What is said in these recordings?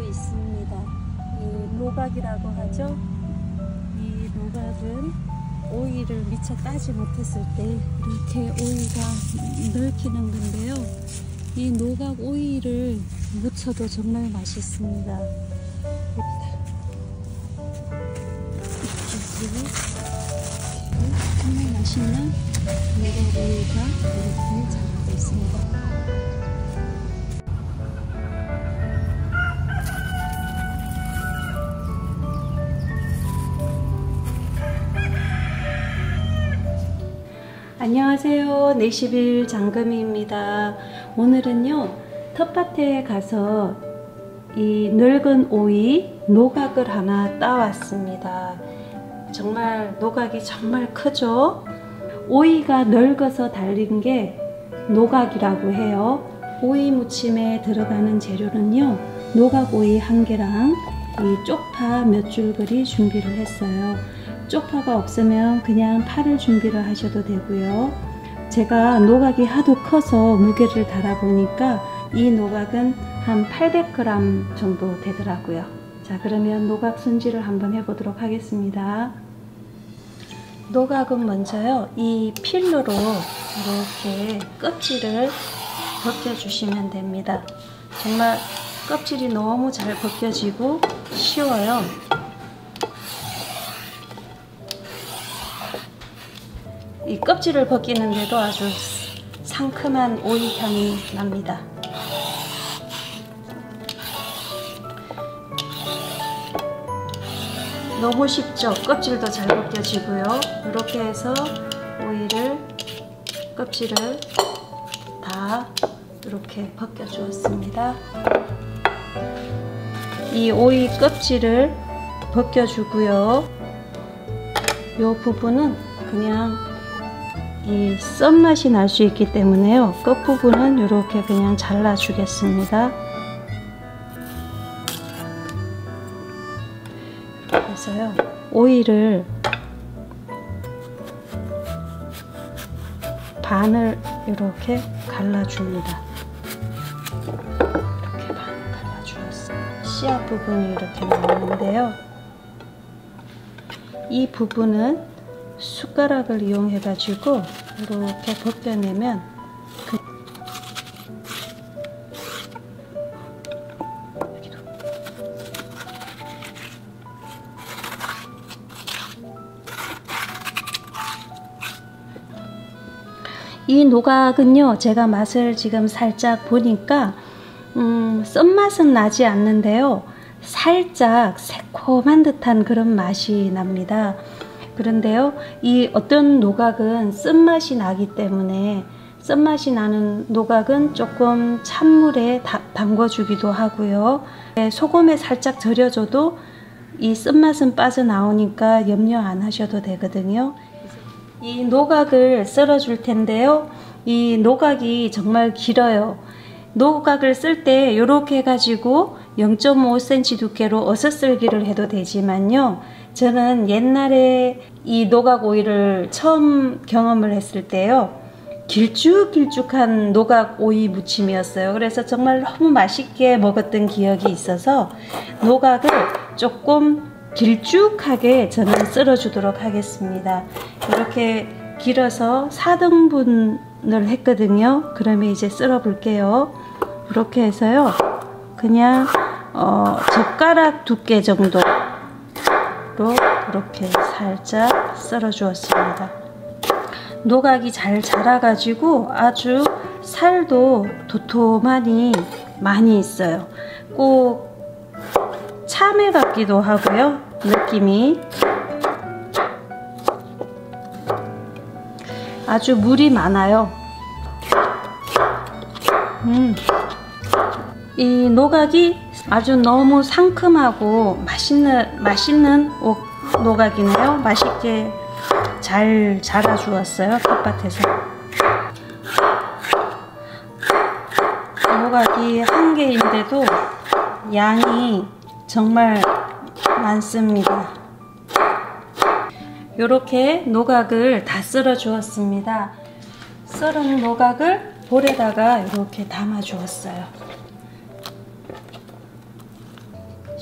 있습니다. 이 노각이라고 하죠. 이 노각은 오이를 미처 따지 못했을 때 이렇게 오이가 넓히는 건데요. 이 노각 오이를 무쳐도 정말 맛있습니다. 이쪽으로 정말 맛있는 노각 오이가 이렇게 자라고 있습니다. 안녕하세요. 내시빌 장금희입니다. 오늘은요 텃밭에 가서 이 늙은 오이 노각을 하나 따왔습니다. 정말 노각이 정말 크죠. 오이가 늙어서 달린 게 노각이라고 해요. 오이 무침에 들어가는 재료는요 노각 오이 1개랑 이 쪽파 몇 줄거리 준비를 했어요. 쪽파가 없으면 그냥 파를 준비를 하셔도 되고요. 제가 노각이 하도 커서 무게를 달아보니까 이 노각은 한 800g 정도 되더라고요. 자, 그러면 노각 손질을 한번 해보도록 하겠습니다. 노각은 먼저요 이 필러로 이렇게 껍질을 벗겨주시면 됩니다. 정말 껍질이 너무 잘 벗겨지고 쉬워요. 이 껍질을 벗기는데도 아주 상큼한 오이 향이 납니다. 너무 쉽죠? 껍질도 잘 벗겨지고요. 이렇게 해서 오이를 껍질을 다 이렇게 벗겨 주었습니다. 이 오이 껍질을 벗겨 주고요. 이 부분은 그냥 이 썬맛이 날 수 있기 때문에요. 끝부분은 이렇게 그냥 잘라 주겠습니다. 이렇게 해서요 오이를 반을 이렇게 갈라줍니다. 이렇게 반을 갈라주었어요. 씨앗 부분이 이렇게 나오는데요. 이 부분은 숟가락을 이용해 가지고 이렇게 벗겨내면 이 노각은요 제가 맛을 지금 살짝 보니까 썬맛은 나지 않는데요 살짝 새콤한 듯한 그런 맛이 납니다. 그런데요 이 어떤 노각은 쓴맛이 나기 때문에 쓴맛이 나는 노각은 조금 찬물에 담궈 주기도 하고요. 소금에 살짝 절여줘도 이 쓴맛은 빠져나오니까 염려 안 하셔도 되거든요. 이 노각을 썰어 줄 텐데요 이 노각이 정말 길어요. 노각을 쓸 때 이렇게 해가지고 0.5cm 두께로 어슷썰기를 해도 되지만요 저는 옛날에 이 노각 오이를 처음 경험을 했을 때요 길쭉길쭉한 노각 오이 무침이었어요. 그래서 정말 너무 맛있게 먹었던 기억이 있어서 노각을 조금 길쭉하게 저는 썰어 주도록 하겠습니다. 이렇게 길어서 4등분을 했거든요. 그러면 이제 썰어 볼게요. 이렇게 해서요 그냥 젓가락 두께 정도로 이렇게 살짝 썰어 주었습니다. 노각이 잘 자라가지고 아주 살도 도톰하니 많이 있어요. 꼭 참외 같기도 하고요 느낌이. 아주 물이 많아요. 이 노각이 아주 너무 상큼하고 맛있는 노각이네요. 맛있게 잘 자라 주었어요 텃밭에서. 노각이 1개인데도 양이 정말 많습니다. 이렇게 노각을 다 썰어 주었습니다. 썰은 노각을 볼에다가 이렇게 담아 주었어요.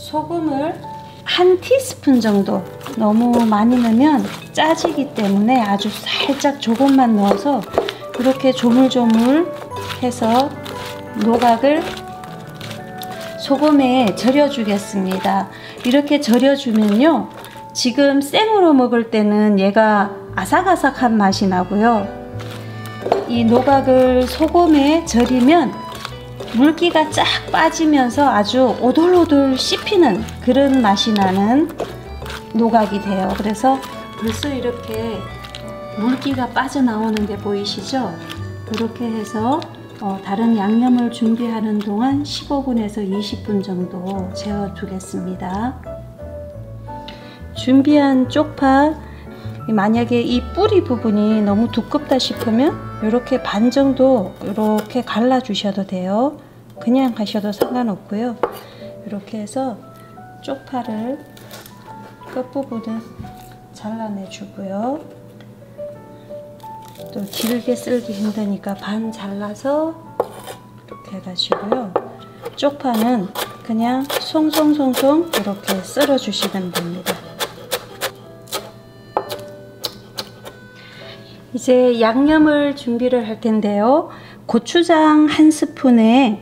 소금을 1티스푼 정도, 너무 많이 넣으면 짜지기 때문에 아주 살짝 조금만 넣어서 이렇게 조물조물 해서 노각을 소금에 절여 주겠습니다. 이렇게 절여 주면요, 지금 생으로 먹을 때는 얘가 아삭아삭한 맛이 나고요, 이 노각을 소금에 절이면 물기가 쫙 빠지면서 아주 오돌오돌 씹히는 그런 맛이 나는 노각이 돼요. 그래서 벌써 이렇게 물기가 빠져나오는 게 보이시죠? 이렇게 해서 다른 양념을 준비하는 동안 15분에서 20분 정도 재워 두겠습니다. 준비한 쪽파, 만약에 이 뿌리 부분이 너무 두껍다 싶으면 이렇게 반 정도 이렇게 갈라 주셔도 돼요. 그냥 하셔도 상관없고요. 이렇게 해서 쪽파를 끝부분은 잘라내 주고요. 또 길게 썰기 힘드니까 반 잘라서 이렇게 해가지고요. 쪽파는 그냥 송송송송 이렇게 썰어 주시면 됩니다. 이제 양념을 준비를 할 텐데요. 고추장 1스푼에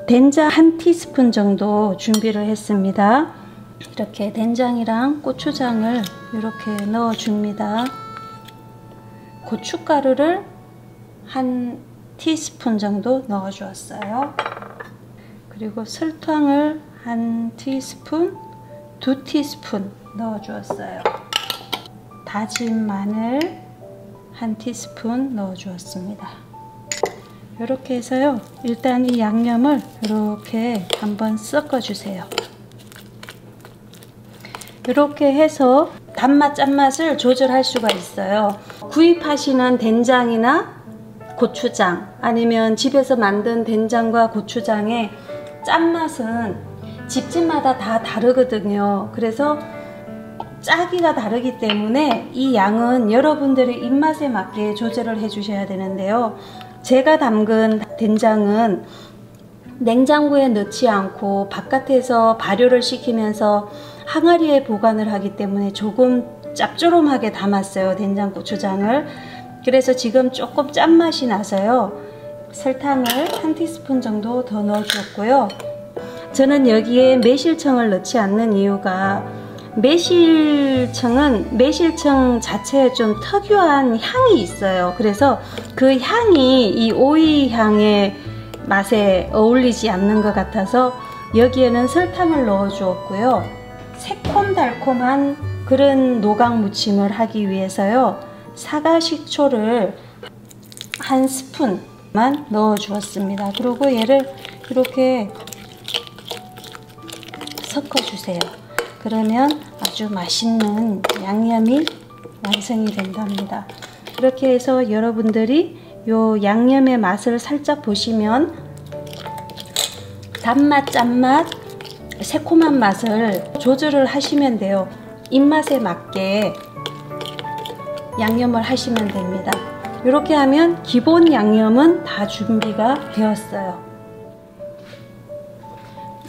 된장 1티스푼 정도 준비를 했습니다. 이렇게 된장이랑 고추장을 이렇게 넣어 줍니다. 고춧가루를 1티스푼 정도 넣어 주었어요. 그리고 설탕을 1티스푼, 2티스푼 넣어 주었어요. 다진 마늘 1티스푼 넣어 주었습니다. 이렇게 해서요, 일단 이 양념을 이렇게 한번 섞어 주세요. 이렇게 해서 단맛 짠맛을 조절할 수가 있어요. 구입하시는 된장이나 고추장, 아니면 집에서 만든 된장과 고추장의 짠맛은 집집마다 다 다르거든요. 그래서 짜기가 다르기 때문에 이 양은 여러분들의 입맛에 맞게 조절을 해 주셔야 되는데요. 제가 담근 된장은 냉장고에 넣지 않고 바깥에서 발효를 시키면서 항아리에 보관을 하기 때문에 조금 짭조름하게 담았어요, 된장 고추장을. 그래서 지금 조금 짠맛이 나서요, 설탕을 1티스푼 정도 더 넣어 주었고요. 저는 여기에 매실청을 넣지 않는 이유가, 매실청은 매실청 자체에 좀 특유한 향이 있어요. 그래서 그 향이 이 오이 향의 맛에 어울리지 않는 것 같아서 여기에는 설탕을 넣어 주었고요. 새콤달콤한 그런 노각 무침을 하기 위해서요, 사과 식초를 1스푼만 넣어 주었습니다. 그리고 얘를 이렇게 섞어 주세요. 그러면 아주 맛있는 양념이 완성이 된답니다. 이렇게 해서 여러분들이 요 양념의 맛을 살짝 보시면 단맛, 짠맛, 새콤한 맛을 조절을 하시면 돼요. 입맛에 맞게 양념을 하시면 됩니다. 이렇게 하면 기본 양념은 다 준비가 되었어요.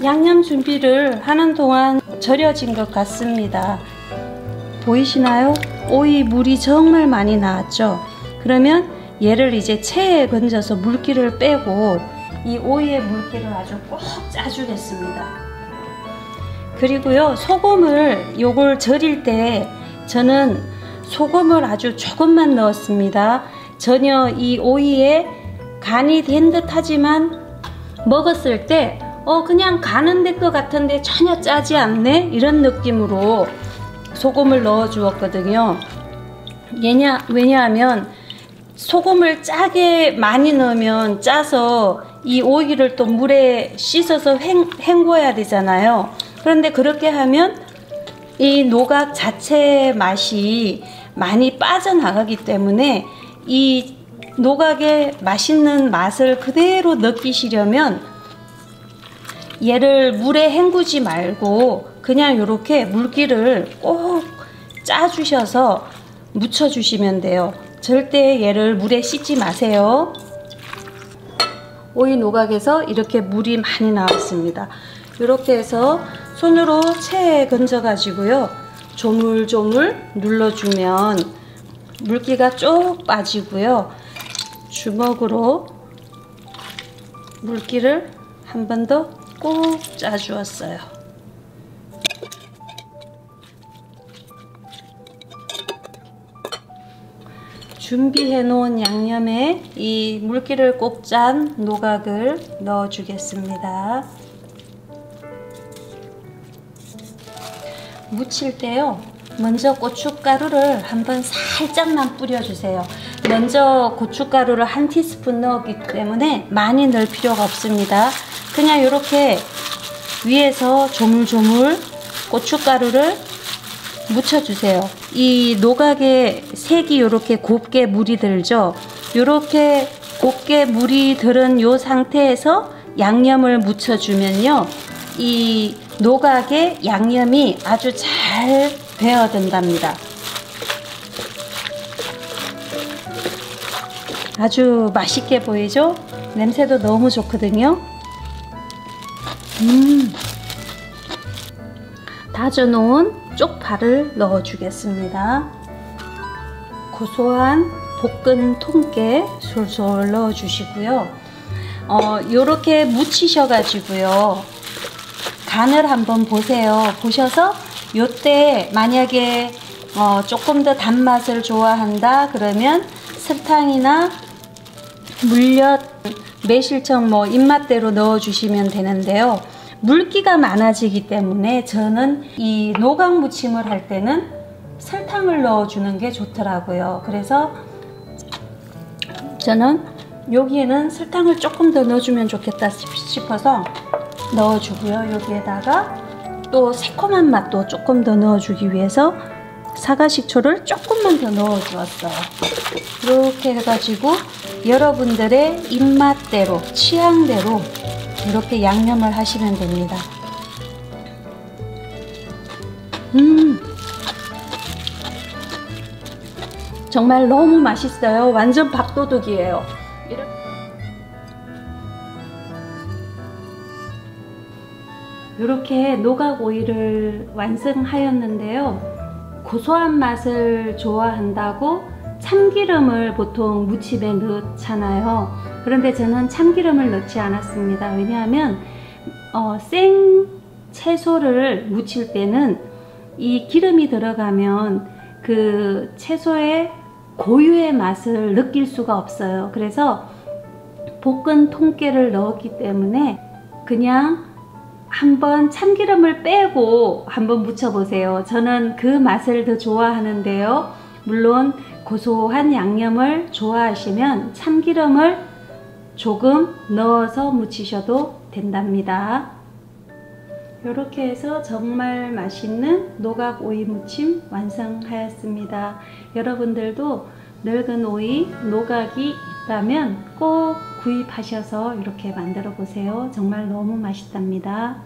양념 준비를 하는 동안 절여진 것 같습니다. 보이시나요? 오이 물이 정말 많이 나왔죠? 그러면 얘를 이제 체에 건져서 물기를 빼고 이 오이의 물기를 아주 꼭 짜주겠습니다. 그리고요, 소금을 요걸 절일 때 저는 소금을 아주 조금만 넣었습니다. 전혀 이 오이에 간이 된 듯 하지만 먹었을 때 그냥 간은 될 것 같은데 전혀 짜지 않네? 이런 느낌으로 소금을 넣어 주었거든요. 왜냐하면 소금을 짜게 많이 넣으면 짜서 이 오이를 또 물에 씻어서 헹궈야 되잖아요. 그런데 그렇게 하면 이 노각 자체의 맛이 많이 빠져나가기 때문에 이 노각의 맛있는 맛을 그대로 느끼시려면 얘를 물에 헹구지 말고 그냥 이렇게 물기를 꼭 짜주셔서 묻혀주시면 돼요. 절대 얘를 물에 씻지 마세요. 오이 노각에서 이렇게 물이 많이 나왔습니다. 이렇게 해서 손으로 체에 건져 가지고요, 조물조물 눌러주면 물기가 쭉 빠지고요, 주먹으로 물기를 한 번 더 꾹 짜주었어요. 준비해 놓은 양념에 이 물기를 꼭 짠 노각을 넣어 주겠습니다. 무칠 때요, 먼저 고춧가루를 한번 살짝만 뿌려주세요. 먼저 고춧가루를 1티스푼 넣었기 때문에 많이 넣을 필요가 없습니다. 그냥 이렇게 위에서 조물조물 고춧가루를 묻혀주세요. 이 노각에 색이 이렇게 곱게 물이 들죠. 이렇게 곱게 물이 들은 이 상태에서 양념을 묻혀주면요, 이 노각에 양념이 아주 잘 배어든답니다. 아주 맛있게 보이죠? 냄새도 너무 좋거든요. 다져놓은 쪽파를 넣어주겠습니다. 고소한 볶은 통깨 솔솔 넣어주시고요. 요렇게 무치셔가지고요, 간을 한번 보세요. 보셔서 요때 만약에 조금 더 단맛을 좋아한다 그러면 설탕이나 물엿, 매실청 뭐 입맛대로 넣어주시면 되는데요. 물기가 많아지기 때문에 저는 이 노각 무침을 할 때는 설탕을 넣어주는 게 좋더라고요. 그래서 저는 여기에는 설탕을 조금 더 넣어주면 좋겠다 싶어서 넣어주고요. 여기에다가 또 새콤한 맛도 조금 더 넣어주기 위해서 사과식초를 조금만 더 넣어주었어요. 이렇게 해가지고 여러분들의 입맛대로, 취향대로 이렇게 양념을 하시면 됩니다. 정말 너무 맛있어요. 완전 밥도둑이에요. 이렇게 노각오이를 완성하였는데요. 고소한 맛을 좋아한다고 참기름을 보통 무침에 넣잖아요. 그런데 저는 참기름을 넣지 않았습니다. 왜냐하면 생 채소를 무칠 때는 이 기름이 들어가면 그 채소의 고유의 맛을 느낄 수가 없어요. 그래서 볶은 통깨를 넣었기 때문에 그냥 한번 참기름을 빼고 한번 무쳐보세요. 저는 그 맛을 더 좋아하는데요. 물론 고소한 양념을 좋아하시면 참기름을 조금 넣어서 무치셔도 된답니다. 이렇게 해서 정말 맛있는 노각 오이 무침 완성하였습니다. 여러분들도 늙은 오이, 노각이 있다면 꼭 구입하셔서 이렇게 만들어 보세요. 정말 너무 맛있답니다.